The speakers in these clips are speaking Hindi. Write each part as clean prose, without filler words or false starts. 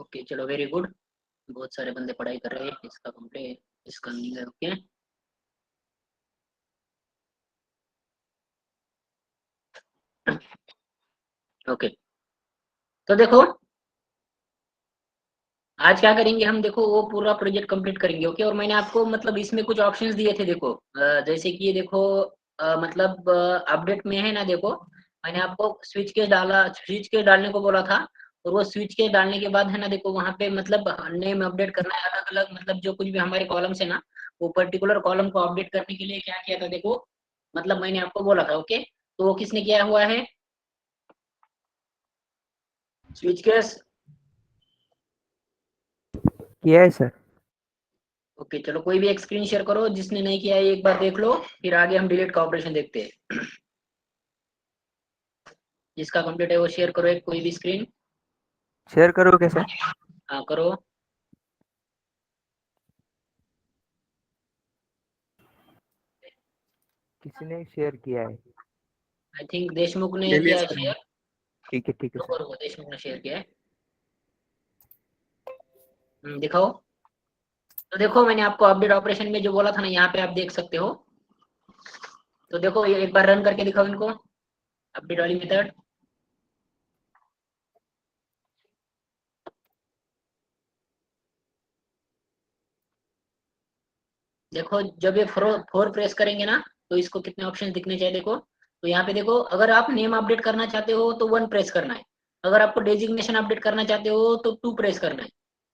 ओके चलो वेरी गुड, बहुत सारे बंदे पढ़ाई कर रहे हैं। इसका कंप्लीट, इसका नहीं है। ओके ओके तो देखो आज क्या करेंगे हम, देखो वो पूरा प्रोजेक्ट कंप्लीट करेंगे। ओके और मैंने आपको मतलब इसमें कुछ ऑप्शंस दिए थे देखो, जैसे कि ये देखो मतलब अपडेट में है ना, देखो मैंने आपको स्विच केस डाला, स्विच केस डालने को बोला था। और वो स्विच केस डालने के बाद है ना, देखो वहां पे मतलब नेम अपडेट करना है अलग अलग, मतलब जो कुछ भी हमारे कॉलम्स है ना, वो पर्टिकुलर कॉलम को अपडेट करने के लिए क्या किया था देखो, मतलब मैंने आपको बोला था। ओके तो वो किसने किया हुआ है, स्विच केस किया है सर। ओके चलो कोई भी एक स्क्रीन शेयर करो, जिसने नहीं किया है एक बार देख लो, फिर आगे हम डिलीट का ऑपरेशन देखते हैं। जिसका कंप्लीट है वो शेयर करो एक कोई भी स्क्रीन। शेयर करो क्या सर? हाँ करो। किसी ने शेयर किया है। आई थिंक देशमुख ने ले लिया किया है सर। शेयर। ठीक है रुको सर। रुको, देशमुख ने शेयर किया है। दिखाओ। तो देखो मैंने आपको अपडेट ऑपरेशन में जो बोला था ना, यहाँ पे आप देख सकते हो। तो देखो ये एक बार रन करके दिखाओ इनको, अपडेट वाली मेथड। देखो जब ये फोर प्रेस करेंगे ना, तो इसको कितने ऑप्शन दिखने चाहिए देखो। तो यहाँ पे देखो, अगर आप नेम अपडेट करना चाहते हो तो 1 प्रेस करना है। अगर आपको डेजिग्नेशन अपडेट करना चाहते हो तो 2 प्रेस करना है।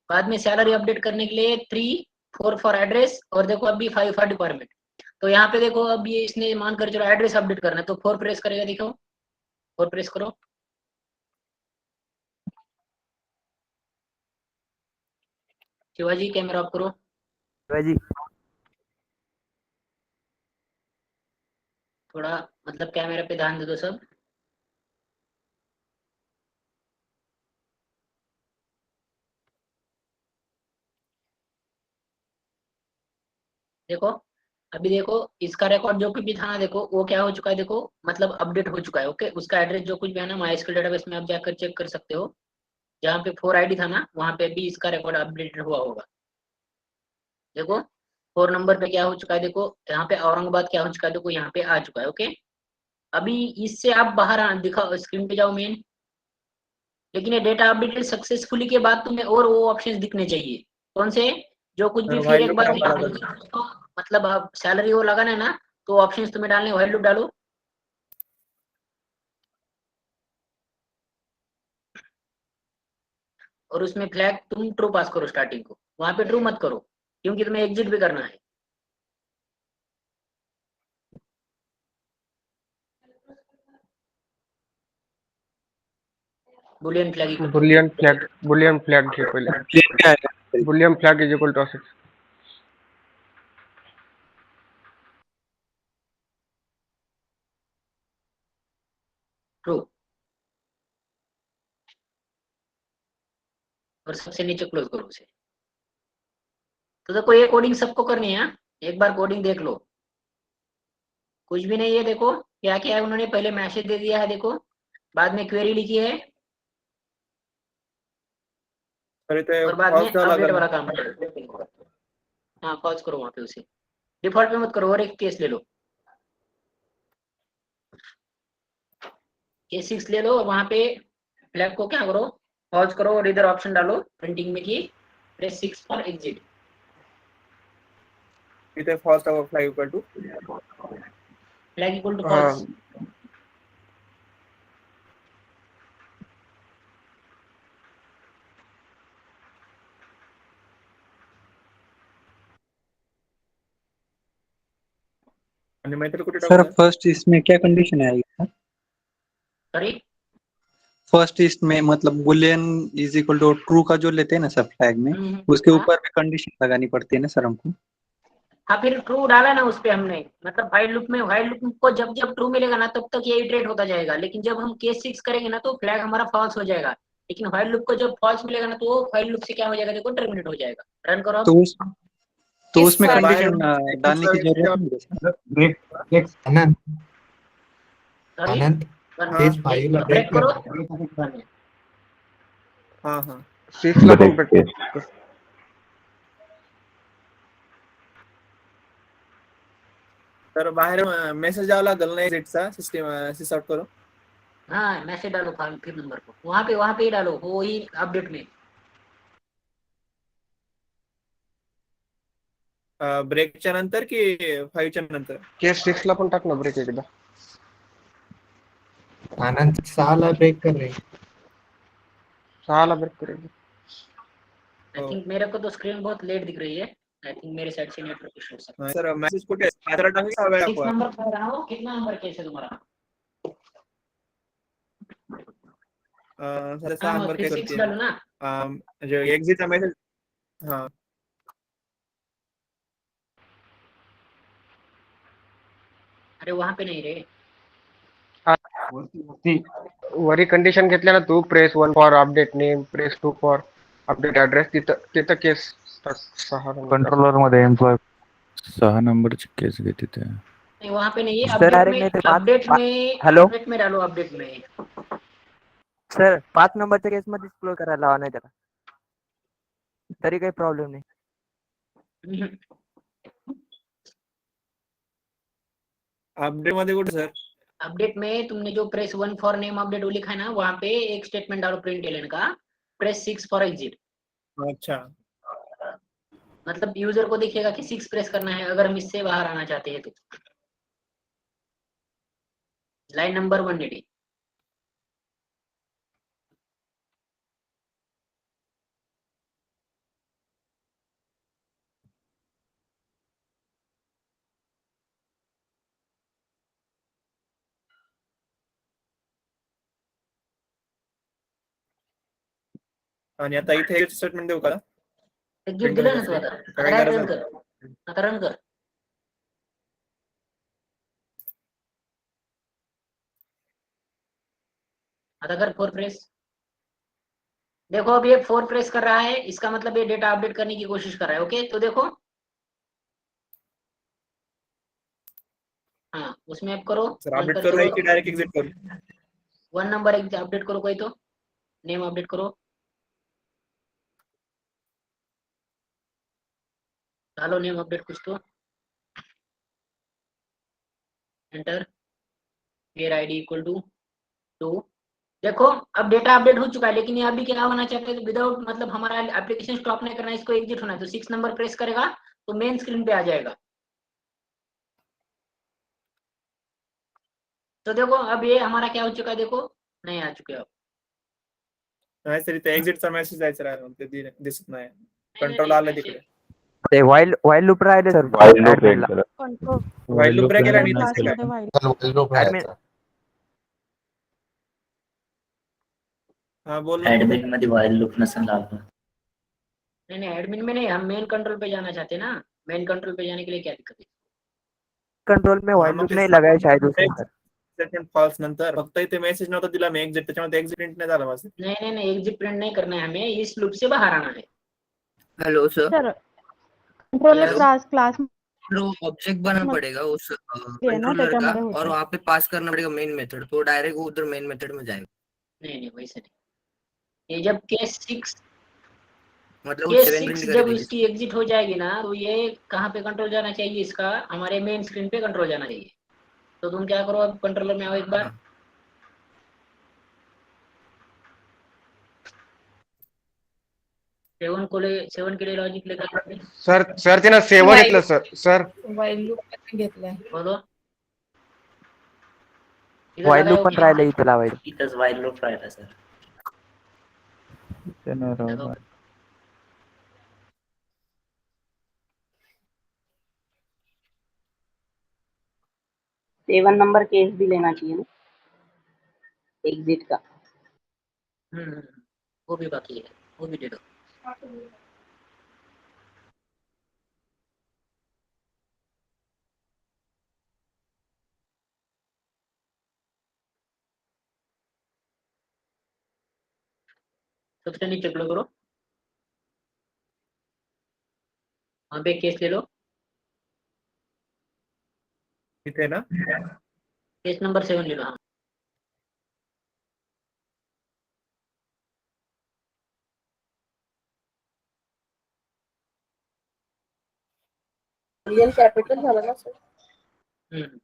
बाद में सैलरी अपडेट करने के लिए 3, 4 फॉर एड्रेस, और देखो अभी 5 फॉर डिपार्टमेंट। तो यहाँ पे देखो अब ये इसने मान कर चलो एड्रेस अपडेट करना है, तो 4 प्रेस करेगा। देखो 4 प्रेस करो। शिवाजी कैमरा ऑफ करो। जी थोड़ा मतलब कैमरा पे ध्यान दे दो सब। देखो अभी देखो इसका रिकॉर्ड जो कुछ भी था ना, देखो वो क्या हो चुका है देखो, मतलब अपडेट हो चुका है। ओके उसका एड्रेस जो कुछ भी है ना, माइस्क्यूएल डेटाबेस में आप जाकर चेक कर सकते हो। जहाँ पे 4 आईडी था ना, वहाँ पे भी इसका रिकॉर्ड अपडेटेड हुआ होगा। देखो 4 नंबर पे क्या हो चुका है देखो, यहाँ पे औरंगाबाद क्या हो चुका है देखो, यहाँ पे आ चुका है। ओके अभी इससे आप बाहर दिखाओ, स्क्रीन पे जाओ मेन। लेकिन ये डेटा अपडेटेड सक्सेसफुली के बाद तुम्हें और वो ऑप्शंस दिखने चाहिए। कौन से, जो कुछ भी सर फिर व्हाइल एक लूप बार कहाँ पर डालूं? तो मतलब आप सैलरी वो लगाना है ना, तो ऑप्शंस तुम्हें डालने, व्हाइल लूप डालो। और उसमें फ्लैग तुम ट्रू पास करो स्टार्टिंग को, वहां पे ट्रू मत करो क्योंकि तुम्हें एग्जिट भी करना है। Boolean flag equal to boolean flag थे पहले। क्या है? Boolean flag is equal to assets. True. और सबसे नीचे क्लोज करो उसे। तो देखो ये कोडिंग सबको करनी है, एक बार कोडिंग देख लो। कुछ भी नहीं है, देखो क्या किया है उन्होंने, पहले मैसेज दे दिया है देखो, बाद में क्वेरी लिखी है, सर इथे और बाद में फॉल्स डाला अपडेट करना। वाला काम करो। हाँ पॉज करो वहां पे उसे, डिफॉल्ट पे मत करो, और एक केस ले लो, केस 6 ले लो, और वहां पे फ्लैग को क्या करो, पॉज करो, और इधर ऑप्शन डालो प्रिंटिंग में कि प्रेस 6 फॉर एग्जिट। इथे फॉल्स डाला flag equal to. Flag equal to हाँ फॉल्स। आणि मैं तेरे को सर टाकू फर्स्ट इसमें क्या कंडीशन आएगी सर? सॉरी फर्स्ट इसमें मतलब boolean is equal to true का जो लेते हैं ना सर फ्लैग में, उसके हाँ ऊपर भी कंडीशन लगानी पड़ती है ना सर हमको? हाँ फिर ट्रू डाला ना उस पे हमने, मतलब व्हाइल लूप में, व्हाइल लूप को जब जब ट्रू मिलेगा ना तब तक ये इटरेट होता जाएगा, लेकिन जब हम केस 6 करेंगे ना तो फ्लैग हमारा फॉल्स हो जाएगा। लेकिन व्हाइल लूप को जब फॉल्स मिलेगा ना, तो व्हाइल लूप से क्या हो जाएगा देखो, टर्मिनेट हो जाएगा। रन करो तो अब। उस तो उसमें सर कंडीशन बाहेर डालने की जरूरत मतलब नहीं है सर? एक अनंत सॉरी अनंत हाँ तेज फाइल ब्रेक अपडेट करो। कर। हाँ हाँ 6 ला पण ब्रेक केस भेटतो. तर बाहेर मेसेज द्यावा लागेल ना एक्झिटचा सिस्टम सिसआउट करून. हाँ मैसेज डालो फार्म 5 नंबर को, वहाँ पे ही डालो, वो ही अपडेट में। ब्रेकच्या नंतर की 5च्या नंतर. केस 6 ला पण टाक ना ब्रेक एकदा. आनंद 6 ला ब्रेक कर रहे. 6 ला ब्रेक करेल. आई हो. थिंक मेरे को तो स्क्रीन बहुत लेट दिख रही है, आई थिंक मेरे साइड से नेटवर्क इशू हो सकता सर मेसेज कुठे आहे? पाचला टाकू का है। वेळ 6 दाखवा? नंबर पर रहा हो, कितना नंबर केस है तुम्हारा? सर 6 हाँ नंबर फिर केस 6 होती है डालो ना। जो एक्झिटचा मेसेज. हाँ अरे वहाँ पे नहीं रे, वरी कंडिशन घेतल्या ना तू, press 1 for update name, press 2 for update address, तिथं केस 6 नंबर. कंट्रोलर मध्ये एम्प्लॉय 6 नंबरची केस घे तिथे. नहीं वहाँ पे नहीं है, सर डायरेक्ट नहीं थे पाच हॅलो अपडेट में डालो, अपडेट में। सर 5 नंबरच्या केस मध्ये क्लोज करायला लावा नाही त्याला, तरी काही प्रॉब्लेम नाही. अपडेट मध्ये कुठे सर? अपडेट में तुमने जो प्रेस 1 फॉर नेम अपडेट वो लिखा है ना, वहाँ पे एक स्टेटमेंट डालो प्रिंट एलन का, प्रेस 6 फॉर एग्जिट। अच्छा मतलब यूजर को दिखेगा कि 6 प्रेस करना है अगर हम इससे बाहर आना चाहते हैं तो। Line number 180। आणि आता इथे स्टेटमेंट देऊ का? एग्जिट Print दिलं ना होत तू असेल. आता, काय आता गरज रन नाही. कर, आता रन कर। आता कर 4 प्रेस। देखो अब ये 4 प्रेस कर रहा है, इसका मतलब ये डेटा अपडेट करने की कोशिश कर रहा है। ओके तो देखो, हाँ उसमें अब करो, सर बंद अपडेट कर करू छोड़ो। की डायरेक्ट एक्झिट करू? 1 नंबर अपडेट करो, कोई तो नेम अपडेट करो, डालो नेम अपडेट कुछ तो, enter, clear ID equal to 2। देखो अब डेटा अपडेट हो चुका है, लेकिन ये अभी क्या होना चाहते हैं तो विदाउट, मतलब हमारा एप्लीकेशन स्टॉप नहीं करना है, इसको एग्जिट होना है, तो 6 नंबर प्रेस करेगा तो मेन स्क्रीन पे आ जाएगा। तो देखो अब ये हमारा क्या हो चुका है, देखो नहीं आ चुके अब। नाही सर इथे एक्झिटचा मेसेज जायचा राहिला, ते दिसत नाही. नहीं, कंट्रोल नहीं, आलं नहीं, तिकडे. ते वाईल लूप राहिले सर वाईल लूप ऍडमिनला. केलं. कंट्रोल व्हाईल लूप केला आणि नाही इथेच केलं. काय? वाईल ऍडमिन हाँ बोल ना. एडमिन मध्ये व्हाईल लूप नसेल लागलं. नहीं एडमिन में नहीं, हम मेन कंट्रोल पे जाना चाहते हैं ना, मेन कंट्रोल पे जाने के लिए क्या दिक्कत है? कंट्रोल में हाँ, वाईल मग लूप ते नाही लगाया शायद उसने एक सर. सेकंड फॉल्स नंतर फक्त इथे मेसेज नव्हता दिला मी एक्झिट, त्याच्यामध्ये एक्झिट प्रिंट नाही झाला माझं. नहीं नहीं नहीं, एग्जिट प्रिंट नहीं करना है हमें, इस लूप से बाहर आना है। Hello sir, sir controller Yes. Class object बनाना मत- पड़ेगा उस है ना कंट्रोलर का, त्याच्यामध्ये होतं. और वहाँ पे पास करना पड़ेगा मेन मेथड, तो डायरेक्ट उधर मेन मेथड में जाएगा। नहीं नहीं वैसे नहीं, ये जब केस 6 मतलब केस 7 6 प्रिंट जब करेगी। उसकी एग्जिट हो जाएगी ना, तो ये कहाँ पे कंट्रोल जाना चाहिए, इसका हमारे मेन स्क्रीन पे कंट्रोल जाना चाहिए। तो तुम क्या करो, अब कंट्रोलर में आओ एक बार। हाँ। 7 के लिए लॉजिक लेकर सर त्यानं 7 घेतलं सर. वाईल लूप घेतलाय. बोलो, इधर वाईल लगाओ लूप पण क्या? राहिलं इथं लावायचं. इथंच व्हाईल लूप राहिला सर. ते नाही राहू लगाओ. द्या. सेवन नंबर केस भी लेना चाहिए ना एग्जिट का। वो भी बाकी है, वो भी दे दो। सबसे नीचे क्लिक करो, वहाँ पे केस ले लो, इथे ना केस नंबर 7 ले लो। हाँ रियल कॅपिटल झालं ना सर. हम्म,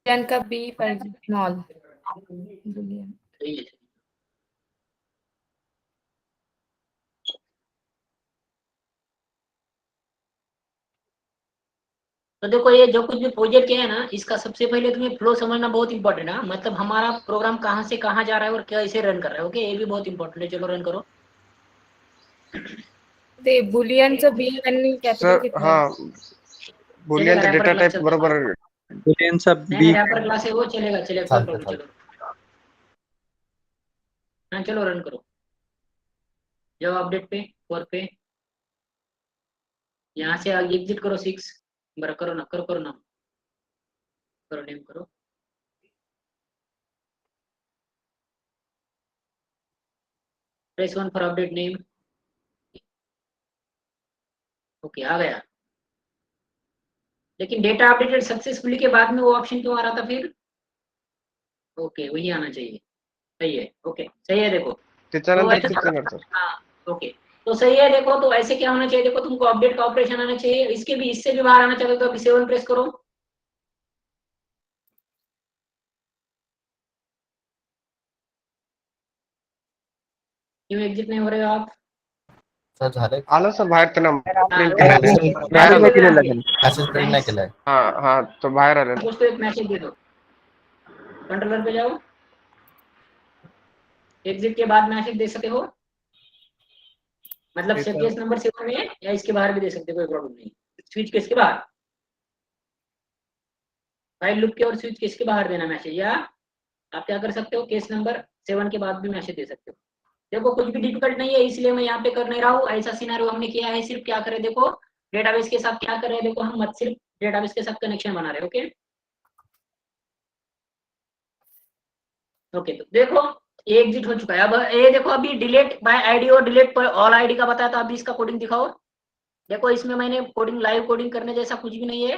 बुलियन का बी पाहिजे स्मॉल. बुलियन. सही है. तो देखो ये जो कुछ भी प्रोजेक्ट किया है ना, इसका सबसे पहले तुम्हें फ्लो समझना बहुत इंपॉर्टेंट है. मतलब हमारा प्रोग्राम कहाँ से कहाँ जा रहा है और कैसे रन कर रहा है. ओके, ये भी बहुत इंपॉर्टेंट है. चलो रन करो. ते बुलियनचं बी आणि कॅपिटल सर किती आहे? हा बुलियन चलेगा, डेटा रैपर क्लास टाइप चलता बरोबर है. बुलियन सा नहीं बी नहीं, रैपर क्लास है वो, चलेगा चलेगा, कोई प्रॉब्लम. चलो हाँ, चलो रन करो. जाओ अपडेट पे, 4 पे. यहाँ से एग्जिट करो 6. बरा करो ना, करो ना, करो नेम करो. Press 1 for update name. Okay, आ गया. लेकिन डेटा अपडेटेड सक्सेसफुली के बाद में वो ऑप्शन क्यों आ रहा था फिर? ओके, वही आना चाहिए. सही है. ओके, सही है. देखो तो त्याच्यानंतर ऐसा, तेच येणार सर. हाँ ओके, तो सही है. देखो तो ऐसे क्या होना चाहिए, देखो तुमको अपडेट का ऑपरेशन आना चाहिए. इसके भी, इससे भी बाहर आना चाहिए. तो अभी 7 प्रेस करो. क्यों एग्जिट नहीं हो रहे हो आप? सर झालंय. आलं सर बाहेर त्यांना हाँ, प्रिंट वो केलेलं आहे. मैसेज बाहेर नाही आलं. केलेलं त्यांनी. मेसेज प्रिंट नाही केलाय. हा तो बाहेर आले. उसको एक मैसेज दे दो. कंट्रोलर पे जाओ. एग्जिट के बाद मैसेज दे सकते हो. मतलब ठीक है. केस नंबर 7 में या इसके बाहर भी दे सकते हो, कोई प्रॉब्लम नहीं. स्विच केस के बाहर, फाइल लूप के और स्विच केस के बाहर देना मैसेज. या आप क्या कर सकते हो, केस नंबर 7 के बाद भी मैसेज दे सकते हो. देखो कुछ भी डिफिकल्ट नहीं है, इसलिए मैं यहाँ पे कर नहीं रहा हूँ. ऐसा सिनेरियो हमने किया है. सिर्फ क्या करें, देखो डेटाबेस के साथ क्या कर रहे हैं. देखो हम मत सिर्फ डेटाबेस के साथ कनेक्शन बना रहे हैं. ओके ओके, तो देखो ये एग्जिट हो चुका है. अब ये देखो, अभी डिलीट बाय आईडी और डिलीट पर ऑल आईडी का बताया था. अभी इसका कोडिंग दिखाओ. देखो इसमें मैंने कोडिंग, लाइव कोडिंग करने जैसा कुछ भी नहीं है.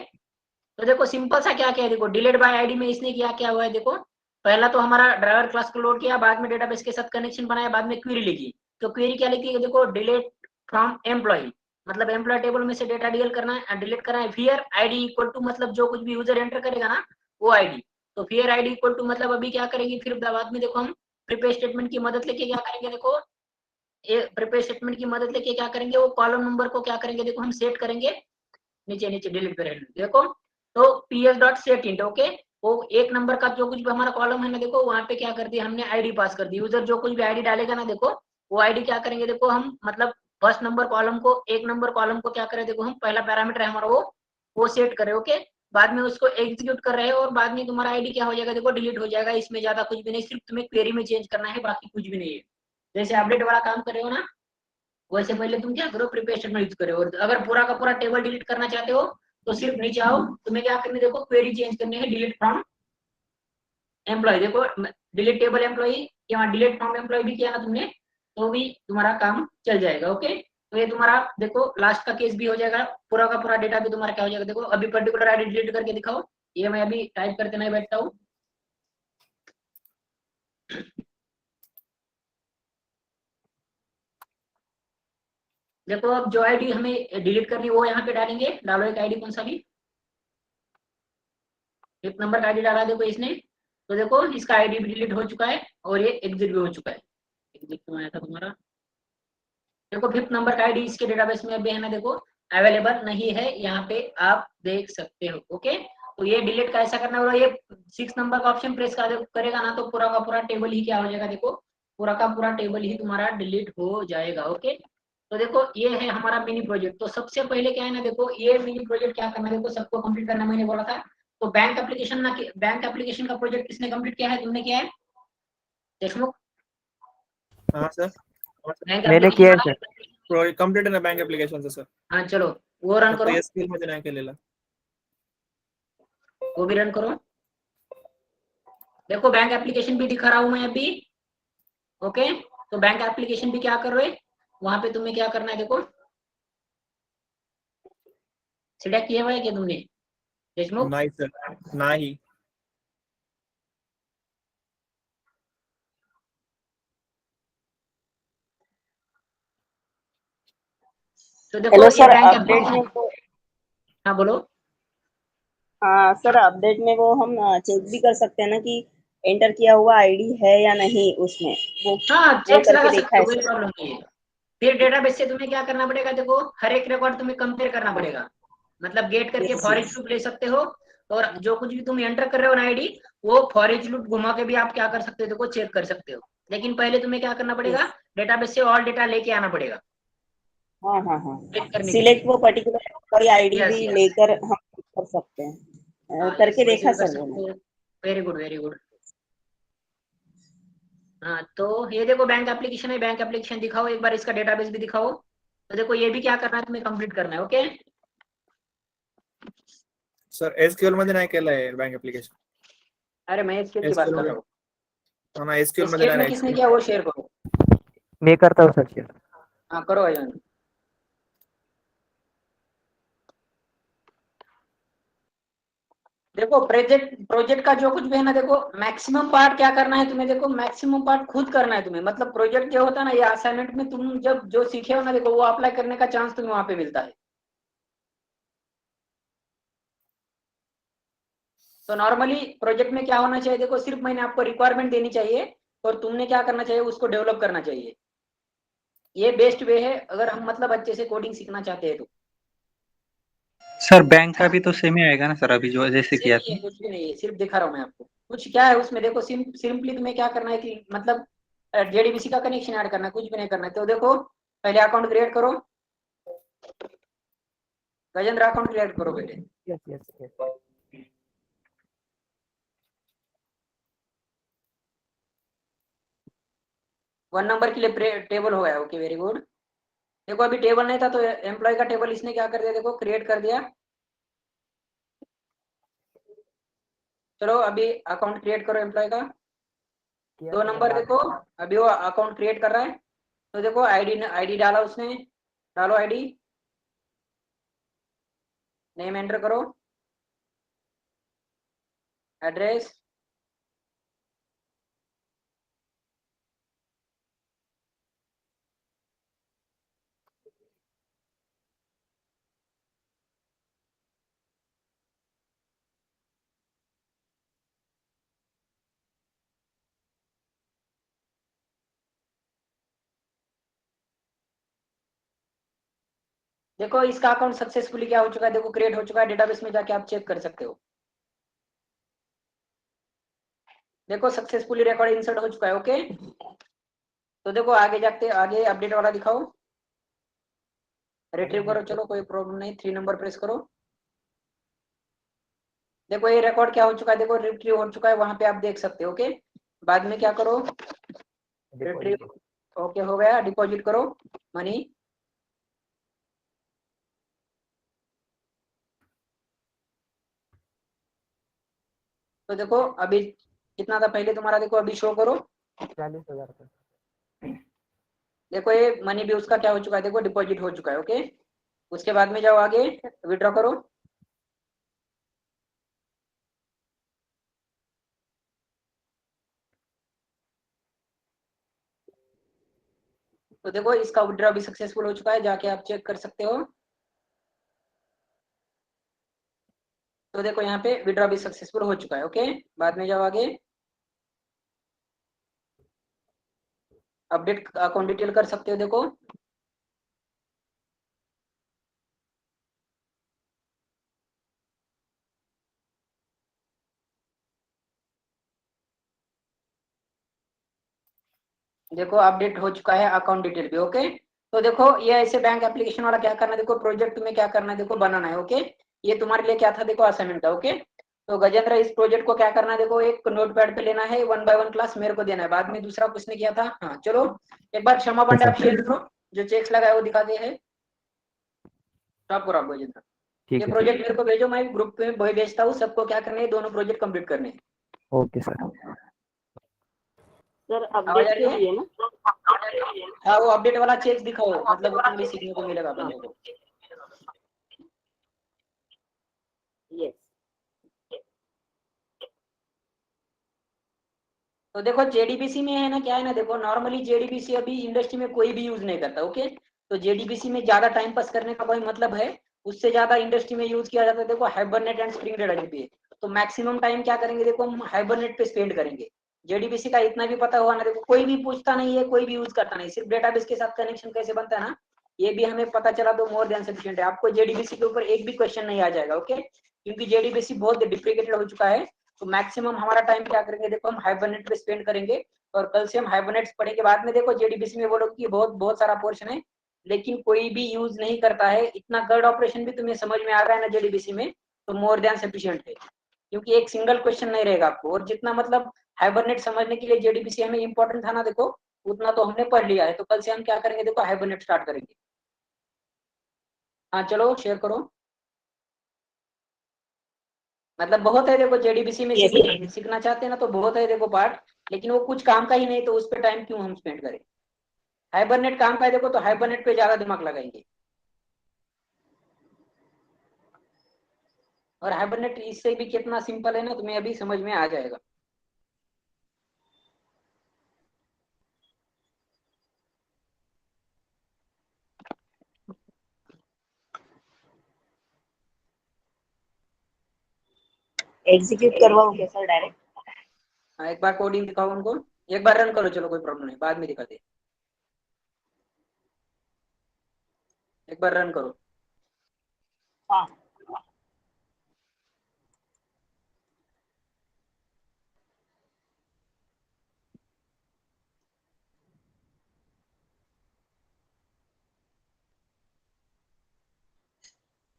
तो देखो सिंपल सा क्या क्या है. देखो डिलीट बाय आईडी में इसने किया क्या हुआ है. देखो पहला तो हमारा ड्राइवर क्लास को लोड किया, बाद में डेटाबेस के साथ कनेक्शन बनाया, बाद में क्वेरी लिखी. तो क्वेरी क्या लिखी है, देखो डिलीट फ्रॉम एम्प्लॉय, मतलब एम्प्लॉय टेबल में से डेटा डील करना है, डिलीट करना है. फियर आईडी इक्वल टू, मतलब जो कुछ भी यूजर एंटर करेगा ना वो आईडी. तो फियर आईडी इक्वल टू, मतलब अभी क्या करेंगे, फिर बाद में देखो हम प्रिपेयर स्टेटमेंट की मदद लेके क्या करेंगे. देखो ये प्रिपेयर स्टेटमेंट की मदद लेके क्या करेंगे, वो कॉलम नंबर को क्या करेंगे, देखो हम सेट करेंगे. नीचे नीचे डिलीट करेंगे. देखो तो PS dot set int. Okay, वो एक नंबर का जो कुछ भी हमारा कॉलम है ना, देखो वहां पे क्या कर दिया हमने, आईडी पास कर दी. यूजर जो कुछ भी आईडी डालेगा ना, देखो वो आईडी क्या करेंगे, देखो हम मतलब फर्स्ट नंबर कॉलम को, एक नंबर कॉलम को क्या करें, देखो हम पहला पैरामीटर है हमारा वो सेट करें. ओके, बाद में उसको एग्जीक्यूट कर रहे हैं और बाद में तुम्हारा आईडी क्या हो जाएगा, देखो डिलीट हो जाएगा. इसमें ज्यादा कुछ भी नहीं, सिर्फ तुम्हें क्वेरी में चेंज करना है, बाकी कुछ भी नहीं है. जैसे अपडेट वाला काम कर रहे हो ना, वैसे पहले तुम क्या करो, प्रिपेयर स्टेटमेंट यूज करो. और अगर पूरा का पूरा टेबल डिलीट करना चाहते हो तो सिर्फ नीचे आओ. तुम्हें क्या करनी, देखो क्वेरी चेंज करनी है, डिलीट फ्रॉम एम्प्लॉय. देखो डिलीट टेबल एम्प्लॉय या डिलीट फ्रॉम एम्प्लॉय भी किया ना तुमने, तो भी तुम्हारा काम चल जाएगा. ओके, तो ये तुम्हारा देखो लास्ट का केस भी हो जाएगा. पूरा का पूरा डेटा भी तुम्हारा क्या हो जाएगा. देखो अभी पर्टिकुलर आईडी डिलीट करके दिखाओ. ये मैं अभी टाइप करते नहीं बैठता हूँ. देखो अब जो आईडी हमें डिलीट करनी है वो यहाँ पे डालेंगे. डालो एक आईडी, कौन सा भी, एक नंबर का आईडी डाला देखो इसने. तो देखो इसका आईडी भी डिलीट हो चुका है और ये एग्जिट भी हो चुका है. एग्जिट क्यों आया था तुम्हारा. देखो फिफ्थ नंबर का आईडी इसके डेटाबेस में अभी है ना, देखो अवेलेबल नहीं है, यहाँ पे आप देख सकते हो. ओके, तो ये डिलीट का ऐसा करना होगा. ये 6 नंबर का ऑप्शन प्रेस करेगा ना, तो पूरा का पूरा टेबल ही क्या हो जाएगा, देखो पूरा का पूरा टेबल ही तुम्हारा डिलीट हो जाएगा. ओके, तो देखो ये है हमारा मिनी प्रोजेक्ट. तो सबसे पहले क्या है ना, देखो ये मिनी प्रोजेक्ट क्या करना है, देखो सबको कंप्लीट करना मैंने बोला था. तो बैंक एप्लीकेशन ना, बैंक एप्लीकेशन का प्रोजेक्ट किसने कंप्लीट किया है, तुमने किया है देशमुख. हाँ सर, बैंक मैंने किया है एप्लीकेशन सर. कम्प्लीट आहे ना बँक ऍप्लिकेशनचं सर. हाँ चलो वो रन फक्त करो, एसक्यूएल मध्ये नाही केलेलं. वो भी रन करो. देखो बैंक एप्लीकेशन भी दिखा रहा हूं मैं अभी. ओके, तो बैंक एप्लीकेशन भी क्या कर रहे, वहां पे तुम्हें क्या करना है, देखो सिलेक्ट किया हुआ है क्या तुमने देशमुख. नाही सर, नाही. तो देखो हेलो ये सर, बैंक अपडेट में एप्लीकेशन। वो, हाँ बोलो। हाँ सर, अपडेट में वो हम चेक भी कर सकते हैं ना कि एंटर किया हुआ आईडी है या नहीं उसमें, हाँ वो चेक्स करके लगा देखा सकते हो, है कोई सर। प्रॉब्लम नहीं है। फिर डेटाबेस से तुम्हें क्या करना पड़ेगा, देखो हर एक रिकॉर्ड तुम्हें कंपेयर करना पड़ेगा। मतलब गेट करके yes for yes. Each loop ले सकते हो, और जो कुछ भी तुम एंटर कर रहे हो ना आईडी, वो फॉर ईच लूप घुमा के भी आप क्या कर सकते हो, देखो चेक कर सकते हो। लेकिन पहले तुम्हें क्या करना पड़ेगा, यस। डेटाबेस से ऑल डेटा लेके आना पड़ेगा हाँ हाँ हाँ। चेक करने के सिलेक्ट लिए। वो पर्टिकुलर कोई आईडी यस भी यस। लेकर हम कर सकते हैं। हाँ यस, करके वैसे देखा भी कर सर वो सकते मैंने। हो। Very good very good. हाँ तो ये देखो बैंक एप्लीकेशन है, बैंक एप्लीकेशन दिखाओ एक बार, इसका डेटाबेस भी दिखाओ। तो देखो ये भी क्या करना है, तुम्हें कंप्लीट करना है। ओके सर एसक्यूएल मध्ये नाही केलंय बैंक एप्लीकेशन. अरे मैं एसक्यूएल की बात एसक्यूएल कर रहा मध्ये हूँ। हा ना, एसक्यूएल मध्ये एसक्यूएल नाही में ना, किसने एसक्यूएल. किया वो शेयर करो। मैं करता हूँ सर शेयर। हाँ करो अजय। देखो प्रोजेक्ट प्रोजेक्ट का जो कुछ भी है ना, देखो मैक्सिमम पार्ट क्या करना है तुम्हें, देखो मैक्सिमम पार्ट खुद करना है तुम्हें। मतलब प्रोजेक्ट जो होता है ना, ये असाइनमेंट में तुम जब जो सीखे हो ना, देखो वो अप्लाई करने का चांस तुम्हें वहां पे मिलता है। तो नॉर्मली प्रोजेक्ट में क्या होना चाहिए, देखो सिर्फ मैंने आपको रिक्वायरमेंट देनी चाहिए और तुमने क्या करना चाहिए, उसको डेवलप करना चाहिए। ये बेस्ट वे है अगर हम मतलब अच्छे से कोडिंग सीखना चाहते हैं तो। सर बैंक का भी तो सेम ही आएगा ना सर, अभी जो जैसे सेम किया ही था. है, कुछ भी नहीं है, सिर्फ दिखा रहा हूँ मैं आपको। कुछ क्या है उसमें, देखो सिंपली तुम्हें क्या करना है कि मतलब जेडीबीसी का कनेक्शन ऐड करना है, कुछ भी नहीं करना है। तो देखो पहले अकाउंट क्रिएट करो, गजेंद्र अकाउंट क्रिएट करो पहले। Yes yes yes. 1 नंबर के लिए टेबल हो गया। Okay very good. देखो अभी टेबल नहीं था तो एम्प्लॉय का टेबल इसने क्या कर दिया, देखो क्रिएट कर दिया। चलो अभी अकाउंट क्रिएट करो एम्प्लॉय का। 2 नंबर देखो, अभी वो अकाउंट क्रिएट कर रहा है। तो देखो आईडी आईडी डाला उसने, डालो आईडी, नेम एंटर करो, एड्रेस, देखो इसका अकाउंट सक्सेसफुली क्या हो चुका है, देखो क्रिएट हो चुका है। डेटाबेस में जाके आप चेक कर सकते हो। देखो सक्सेसफुली रिकॉर्ड इंसर्ट हो चुका है। ओके तो देखो आगे जाते आगे अपडेट वाला दिखाओ, रिट्रीव करो। चलो कोई प्रॉब्लम नहीं, 3 नंबर प्रेस करो। देखो ये रिकॉर्ड क्या हो चुका है, देखो रिट्रीव हो चुका है, वहां पे आप देख सकते हो। ओके बाद में क्या करो, रिट्रीव ओके हो गया, डिपॉजिट करो मनी। तो देखो अभी कितना था पहले तुम्हारा, देखो अभी शो करो 40,000। देखो ये मनी भी उसका क्या हो चुका है, देखो डिपॉजिट हो चुका है। ओके उसके बाद में जाओ आगे, विड्रॉ करो। तो देखो इसका विड्रॉ भी सक्सेसफुल हो चुका है, जाके आप चेक कर सकते हो। तो देखो यहाँ पे विड्रॉ भी सक्सेसफुल हो चुका है। ओके बाद में जाओ आगे, अपडेट अकाउंट डिटेल कर सकते हो। देखो देखो अपडेट हो चुका है अकाउंट डिटेल भी। ओके तो देखो ये ऐसे बैंक एप्लीकेशन वाला क्या करना है, देखो प्रोजेक्ट में क्या करना है, देखो बनाना है। ओके ये तुम्हारे लिए क्या था, देखो असाइनमेंट था। ओके तो गजेंद्र इस प्रोजेक्ट को क्या करना है, देखो एक नोटपैड पे लेना है, 1 बाय 1 क्लास मेरे को देना है। बाद में दूसरा किसने किया था, हाँ चलो एक बार क्षमा पांडे आप शेयर करो, जो चेक्स लगाए वो दिखाते हैं। स्टॉप करो आप गजेंद्र, ये ठीक है प्रोजेक्ट मेरे को भेजो, मैं ग्रुप में भेजता हूँ सबको। क्या करने है, दोनों प्रोजेक्ट कंप्लीट करने हैं। Okay sir. सर आवाज अपडेट आ रही के है? लिए ना? हाँ वो अपडेट वाला चेक दिखाओ, मतलब उतना भी सीखने को मिलेगा अपन लोगों को। यस। तो देखो जेडीबीसी में है ना, क्या है ना, देखो नॉर्मली जेडीबीसी अभी इंडस्ट्री में कोई भी यूज नहीं करता। ओके तो जेडीबीसी में ज्यादा टाइम पास करने का कोई मतलब है, उससे ज्यादा इंडस्ट्री में यूज किया जाता है देखो हाइबरनेट एंड स्प्रिंग डेटाबेस। तो मैक्सिमम टाइम क्या करेंगे देखो हम हाइबरनेट पे स्पेंड करेंगे। जेडीबीसी का इतना भी पता हुआ ना, देखो कोई भी पूछता नहीं है, कोई भी यूज करता नहीं, सिर्फ डेटाबेस के साथ कनेक्शन कैसे बनता है ना, ये भी हमें पता चला तो मोर देन सफिशिएंट है। आपको जेडीबीसी के ऊपर एक भी क्वेश्चन नहीं आ जाएगा, ओके, क्योंकि जेडीबीसी बहुत डिप्रिकेटेड हो चुका है। तो मैक्सिमम हमारा टाइम क्या करेंगे देखो हम हाइबरनेट पे स्पेंड करेंगे। और कल से हम हाइबरनेट पढ़े के बाद में देखो जेडीबीसी में बोलोगे कि बहुत बहुत सारा पोर्शन है, लेकिन कोई भी यूज नहीं करता है। इतना गर्ड ऑपरेशन भी तुम्हें समझ में आ रहा है ना जेडीबीसी में, तो मोर देन सफिशिएंट है, क्योंकि एक सिंगल क्वेश्चन नहीं रहेगा आपको। और जितना मतलब हाइबरनेट समझने के लिए जेडीबीसी हमें इंपॉर्टेंट था ना देखो, उतना तो हमने पढ़ लिया है। तो कल से हम क्या करेंगे देखो हाइबरनेट स्टार्ट करेंगे। हाँ चलो शेयर करो। मतलब बहुत है देखो जेडीबीसी में सीखना चाहते हैं ना, तो बहुत है देखो पार्ट, लेकिन वो कुछ काम का ही नहीं, तो उस पर टाइम क्यों हम स्पेंड करें। हाइबरनेट काम का है देखो, तो हाइबरनेट पे ज्यादा दिमाग लगाएंगे। और हाइबरनेट इससे भी कितना सिंपल है ना, तुम्हें अभी समझ में आ जाएगा। एग्जीक्यूट करवाओ क्या सर डायरेक्ट? हाँ एक बार कोडिंग दिखाओ उनको, एक बार रन करो, चलो कोई प्रॉब्लम नहीं, बाद में दिखा दे। एक बार रन करो। हाँ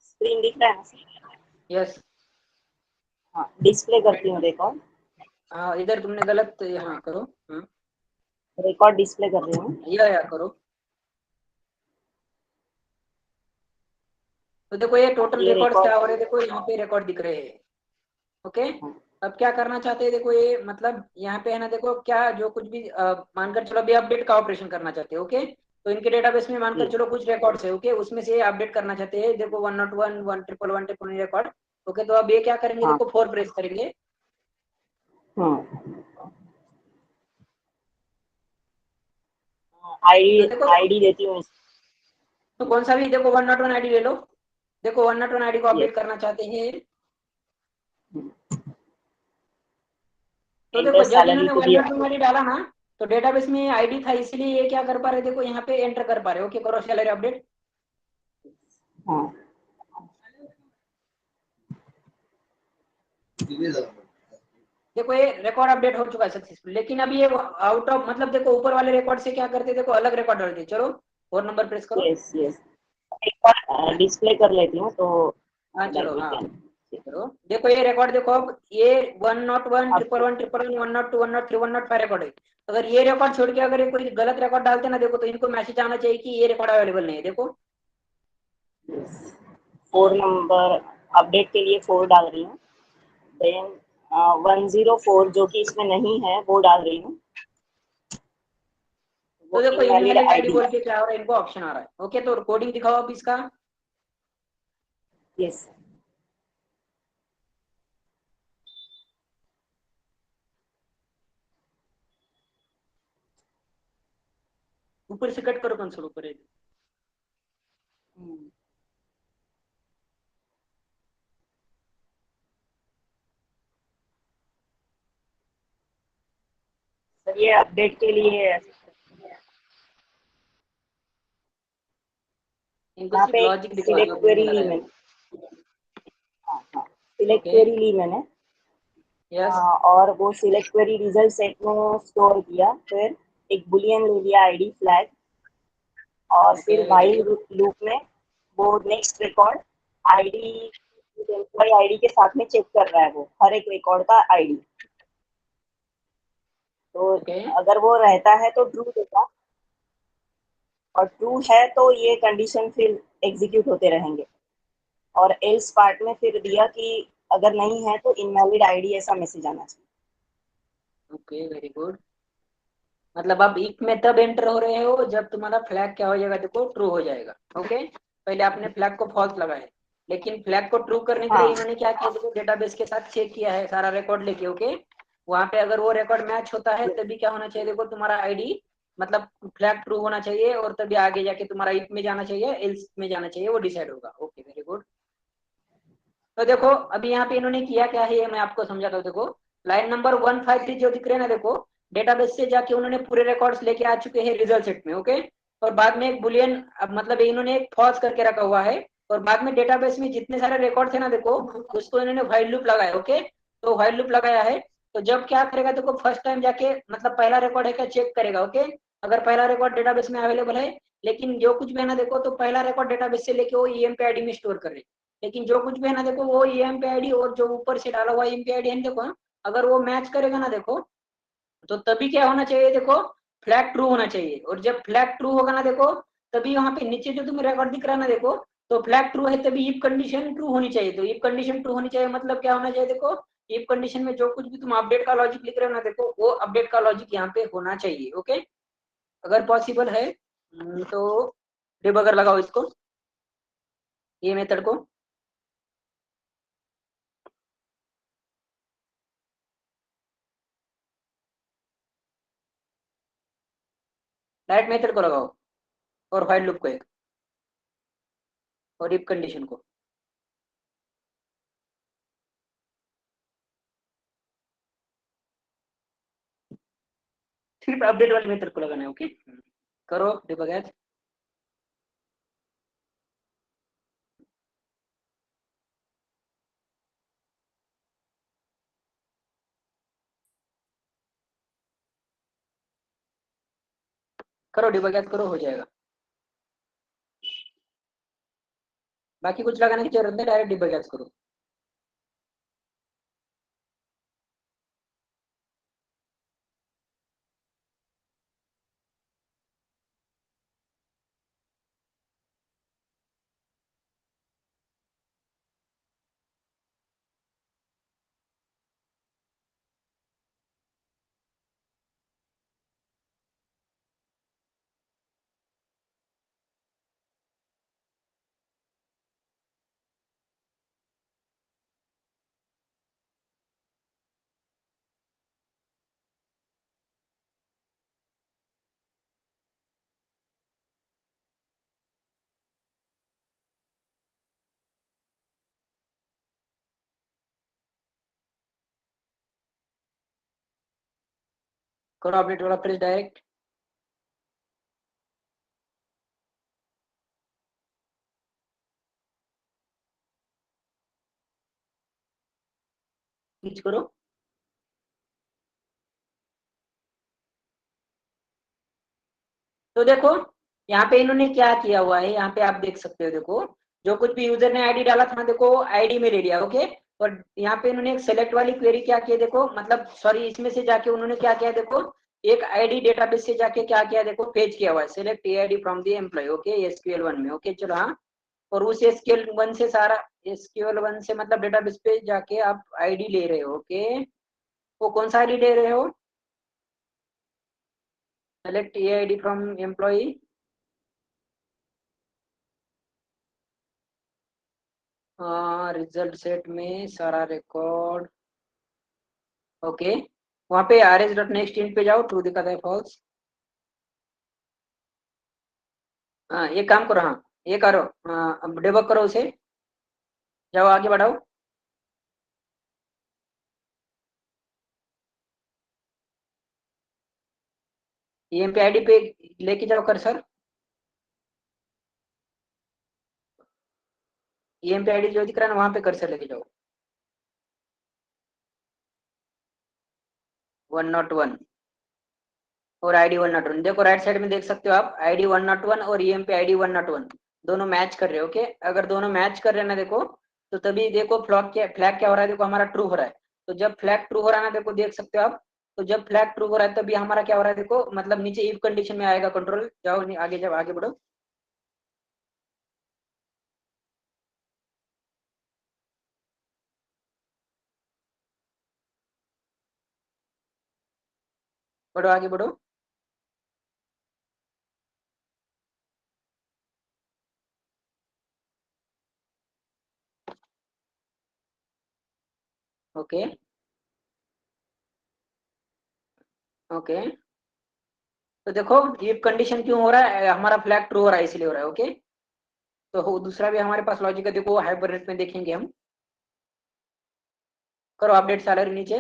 स्क्रीन दिख रहा है ना सर? यस। हाँ डिस्प्ले करती हूँ, देखो हाँ इधर तुमने गलत यहाँ करो। हाँ रिकॉर्ड डिस्प्ले कर रही हूँ। या करो। तो देखो ये टोटल ये रिकॉर्ड्स क्या रिकॉर्ड हो रहे हैं, देखो यहाँ पे रिकॉर्ड दिख रहे हैं, ओके। अब क्या करना चाहते हैं देखो, ये मतलब यहाँ पे है ना देखो, क्या जो कुछ भी मानकर चलो अभी अपडेट का ऑपरेशन करना चाहते हैं, ओके। तो इनके डेटाबेस में मानकर चलो कुछ रिकॉर्ड्स है, ओके, उसमें से अपडेट करना चाहते हैं देखो 101 111 रिकॉर्ड, ओके। तो अब ये क्या करेंगे हाँ देखो 4 प्रेस करेंगे। आईडी तो देखो आईडी देती हूँ। तो कौन सा भी देखो 101 आईडी ले लो। देखो 101 आईडी को अपडेट Yes. करना चाहते हैं, तो देखो एंटर जब सैलरी इन्होंने टू बी 101 आईडी डाला ना, तो डेटाबेस में आईडी था, इसलिए ये क्या कर पा रहे देखो यहाँ पे एंटर कर पा रहे, ओके। करो सैलरी अपडेट। हाँ देखो ये रिकॉर्ड अपडेट हो चुका है सक्सेसफुल, लेकिन अभी ये आउट ऑफ मतलब देखो ऊपर वाले रिकॉर्ड से क्या करते देखो अलग रिकॉर्ड डालते। चलो 4 नंबर प्रेस करो। यस यस एक बार डिस्प्ले कर लेती हूँ तो हाँ चलो डाल हाँ देते हैं। करो। देखो ये रिकॉर्ड देखो, अब ये 101 111 102 103 105 रिकॉर्ड है। अगर ये रिकॉर्ड छोड़ के अगर ये कोई गलत रिकॉर्ड डालते ना देखो, तो इनको मैसेज आना चाहिए कि ये रिकॉर्ड अवेलेबल नहीं है। देखो 4 नंबर अपडेट के लिए 4 डाल रही हूँ, देन 104 जो कि इसमें नहीं है वो डाल रही हूँ। तो देखो इनवैलिड इनवैलिड आईडी आईडी। बोल के क्या हो रहा है, इनको ऑप्शन आ रहा है, ओके। तो कोडिंग दिखाओ अब इसका। यस ऊपर से कट करो, कंसोल ऊपर है। सर ये अपडेट के लिए इनको यहाँ सिर्फ पे लॉजिक दिखाओ सिलेक्ट जो क्वेरी तुमने ली लगाया। मैंने। हाँ सिलेक्ट ओके क्वेरी ली मैंने। यस और वो सिलेक्ट क्वेरी रिजल्ट सेट में स्टोर किया, फिर एक बुलियन ले लिया आईडी फ्लैग, और ओके फिर वेरी व्हाइल गुड। लूप में वो next record ID employ ID के साथ में चेक कर रहा है, वो हर एक रिकॉर्ड का आईडी। तो ओके अगर वो रहता है तो ट्रू देगा, और ट्रू है तो ये कंडीशन फिर एग्जीक्यूट होते रहेंगे। और एल्स पार्ट में फिर दिया कि अगर नहीं है तो इनवैलिड आईडी ऐसा मैसेज आना चाहिए। Okay very good. मतलब आप इफ में तब एंटर हो रहे हो जब तुम्हारा फ्लैग क्या हो जाएगा देखो, ट्रू हो जाएगा, ओके। पहले आपने फ्लैग को फॉल्स लगाया, लेकिन फ्लैग को ट्रू करने के लिए हाँ इन्होंने क्या किया देखो, डेटाबेस के साथ चेक किया है सारा रिकॉर्ड लेके, ओके। वहां पे अगर वो रिकॉर्ड मैच होता है तभी क्या होना चाहिए देखो, तुम्हारा आईडी मतलब फ्लैग ट्रू होना चाहिए और तभी आगे जाके तुम्हारा इफ में जाना चाहिए, एल्स में जाना चाहिए, वो डिसाइड होगा। Okay, very good. तो देखो अभी यहाँ पे इन्होंने किया क्या है, ये मैं आपको समझाता हूँ। देखो लाइन नंबर 153 जो दिख रहे हैं ना, देखो डेटाबेस से जाके उन्होंने पूरे रिकॉर्ड्स लेके आ चुके हैं रिजल्ट सेट में। ओके, और बाद में एक बुलियन, मतलब इन्होंने एक फॉल्स करके रखा हुआ है, और बाद में डेटाबेस में जितने सारे रिकॉर्ड थे ना, देखो उसको इन्होंने व्हाइल लूप लगाया। ओके, तो व्हाइल लूप लगाया है, तो जब क्या करेगा, देखो फर्स्ट टाइम जाके मतलब पहला रिकॉर्ड है क्या चेक करेगा। ओके, अगर पहला रिकॉर्ड डेटाबेस में अवेलेबल है, लेकिन जो कुछ भी है ना देखो, तो पहला रिकॉर्ड डेटाबेस से लेके वो ईएमपी आईडी में स्टोर कर रहे, लेकिन जो कुछ भी है ना देखो, वो ईएमपी आईडी और जो ऊपर से डाला हुआ ईएमपी आईडी है ना, देखो अगर वो मैच करेगा ना देखो, तो तभी क्या होना चाहिए, देखो फ्लैग ट्रू होना चाहिए। और जब फ्लैग ट्रू होगा ना देखो, तभी वहां पे नीचे जो तुम्हें रिकॉर्ड दिख रहा है ना देखो, तो फ्लैग ट्रू है तभी इफ कंडीशन ट्रू होनी चाहिए। तो इफ कंडीशन ट्रू होनी चाहिए मतलब क्या होना चाहिए, देखो इफ कंडीशन में जो कुछ भी तुम अपडेट का लॉजिक लिख रहे हो ना देखो, वो अपडेट का लॉजिक यहाँ पे होना चाहिए। ओके, अगर पॉसिबल है तो डिबगर लगाओ इसको, ये मेथड को। राइट मेथड को लगाओ और व्हाइल लूप को एक, और इफ कंडीशन को। सिर्फ अपडेट वाले मेथड को लगाना है। ओके, करो डिबगर। करो डिबगर करो, हो जाएगा। बाकी कुछ लगाने की जरूरत नहीं, डायरेक्ट डिबगर करो। करो अपडेट वाला प्रेस डायरेक्ट। स्विच करो। तो देखो यहाँ पे इन्होंने क्या किया हुआ है, यहाँ पे आप देख सकते हो। देखो जो कुछ भी यूजर ने आईडी डाला था ना देखो, आईडी में ले लिया। ओके, और यहाँ पे इन्होंने एक सेलेक्ट वाली क्वेरी क्या की है, देखो मतलब सॉरी इसमें से जाके उन्होंने क्या किया, देखो एक आईडी डेटाबेस से जाके क्या किया, देखो पेज किया हुआ है select ID from the employ. Okay, SQL 1 में। ओके चलो हाँ, और उस एसक्यूएल 1 से सारा एसक्यूएल 1 से मतलब डेटाबेस पे जाके आप आईडी ले रहे हो। ओके, वो कौन सा आईडी ले रहे हो, select ID from employ. Result set में सारा रिकॉर्ड। ओके, वहाँ पे rs डॉट नेक्स्ट इंट पे जाओ, ट्रू दिखाता है फॉल्स। हाँ ये काम करो, हाँ ये करो, अब डेबग करो उसे, जाओ आगे बढ़ाओ। ईएमपी आईडी पे लेके जाओ कर्सर, ईएमपी आईडी जो दिख रहा है ना वहाँ पे कर्सर लेके जाओ। 101 और आईडी 101, देखो राइट साइड में देख सकते हो आप, आईडी 101 और ईएमपी आईडी 101 दोनों मैच कर रहे हो। ओके, अगर दोनों मैच कर रहे हैं ना देखो, तो तभी देखो फ्लैग क्या हो रहा है, देखो हमारा ट्रू हो रहा है। तो जब फ्लैग ट्रू हो रहा है ना देखो, देख सकते हो आप, तो जब फ्लैग ट्रू हो रहा है तभी हमारा क्या हो रहा है, देखो मतलब नीचे इफ कंडीशन में आएगा कंट्रोल। जाओ आगे, जब आगे बढ़ो। बढ़ो आगे बढ़ो। ओके ओके, तो देखो ये कंडीशन क्यों हो रहा है, हमारा फ्लैग ट्रू हो रहा है इसलिए हो रहा है। ओके, तो दूसरा भी हमारे पास लॉजिक है, देखो हाइबरनेट में देखेंगे हम। करो अपडेट सैलरी नीचे,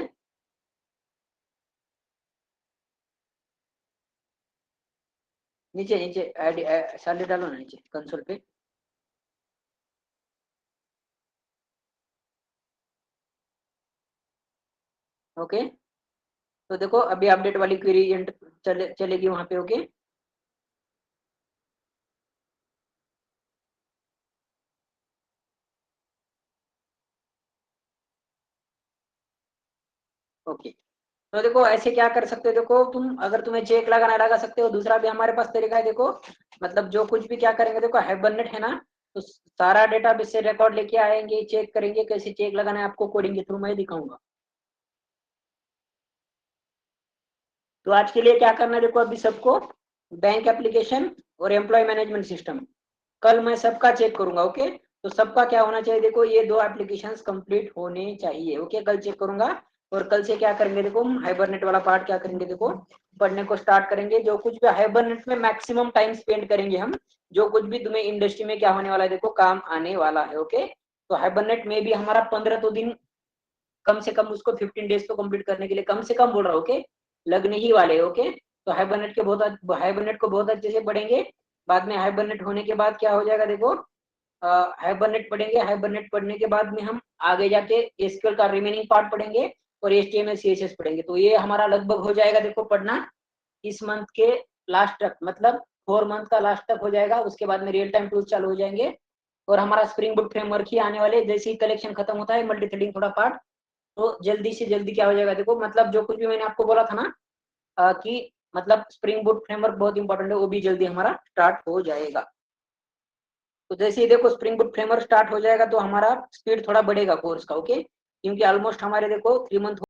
नीचे नीचे सैलरी डालो ना नीचे कंसोल पे। ओके, तो देखो अभी अपडेट वाली क्वेरी चलेगी वहां पे। ओके, ओके, तो देखो ऐसे क्या कर सकते हो, देखो तुम अगर तुम्हें चेक लगाना लगा सकते हो। दूसरा भी हमारे पास तरीका है, देखो मतलब जो कुछ भी क्या करेंगे, देखो हाइबरनेट है ना, तो सारा डेटा बेस से रिकॉर्ड लेके आएंगे, चेक करेंगे। कैसे चेक लगाना है आपको कोडिंग के थ्रू मैं दिखाऊंगा। तो आज के लिए क्या करना है, देखो अभी सबको बैंक एप्लीकेशन और एम्प्लॉय मैनेजमेंट सिस्टम, कल मैं सबका चेक करूंगा। ओके, तो सबका क्या होना चाहिए, देखो ये 2 एप्लीकेशंस कंप्लीट होने चाहिए। ओके, कल चेक करूंगा। और कल से क्या करेंगे, देखो हम हाइबरनेट वाला पार्ट क्या करेंगे, देखो पढ़ने को स्टार्ट करेंगे। जो कुछ भी हाइबरनेट में मैक्सिमम टाइम स्पेंड करेंगे हम, जो कुछ भी तुम्हें इंडस्ट्री में क्या होने वाला है, देखो काम आने वाला है। ओके, तो हाइबरनेट में भी हमारा 15 तो दिन कम से कम, उसको 15 डेज तो कंप्लीट करने के लिए कम से कम बोल रहा हूँ। ओके, लगने ही वाले। ओके, तो हाइबरनेट को बहुत अच्छे से पढ़ेंगे। बाद में हाइबरनेट होने के बाद क्या हो जाएगा, देखो हाइबरनेट पढ़ेंगे। हाइबरनेट पढ़ने के बाद में हम आगे जाके एसक्यूएल का रिमेनिंग पार्ट पढ़ेंगे और एचटीएमएल सीएसएस पढ़ेंगे। तो ये हमारा लगभग हो जाएगा, देखो पढ़ना इस मंथ के लास्ट तक, मतलब 4 मंथ का लास्ट तक हो जाएगा। उसके बाद में रियल टाइम टूल्स चालू हो जाएंगे और हमारा स्प्रिंग बूट फ्रेमवर्क ही आने वाले। जैसे ही कलेक्शन खत्म होता है, मल्टी थ्रेडिंग थोड़ा पार्ट, तो जल्दी से जल्दी क्या हो जाएगा, देखो मतलब जो कुछ भी मैंने आपको बोला था ना कि मतलब स्प्रिंग बूट फ्रेमवर्क बहुत इंपॉर्टेंट है, वो भी जल्दी हमारा स्टार्ट हो जाएगा। तो जैसे ही देखो स्प्रिंग बूट फ्रेमवर्क स्टार्ट हो जाएगा तो हमारा स्पीड थोड़ा बढ़ेगा कोर्स का। ओके, क्योंकि ऑलमोस्ट हमारे देखो 3 मंथ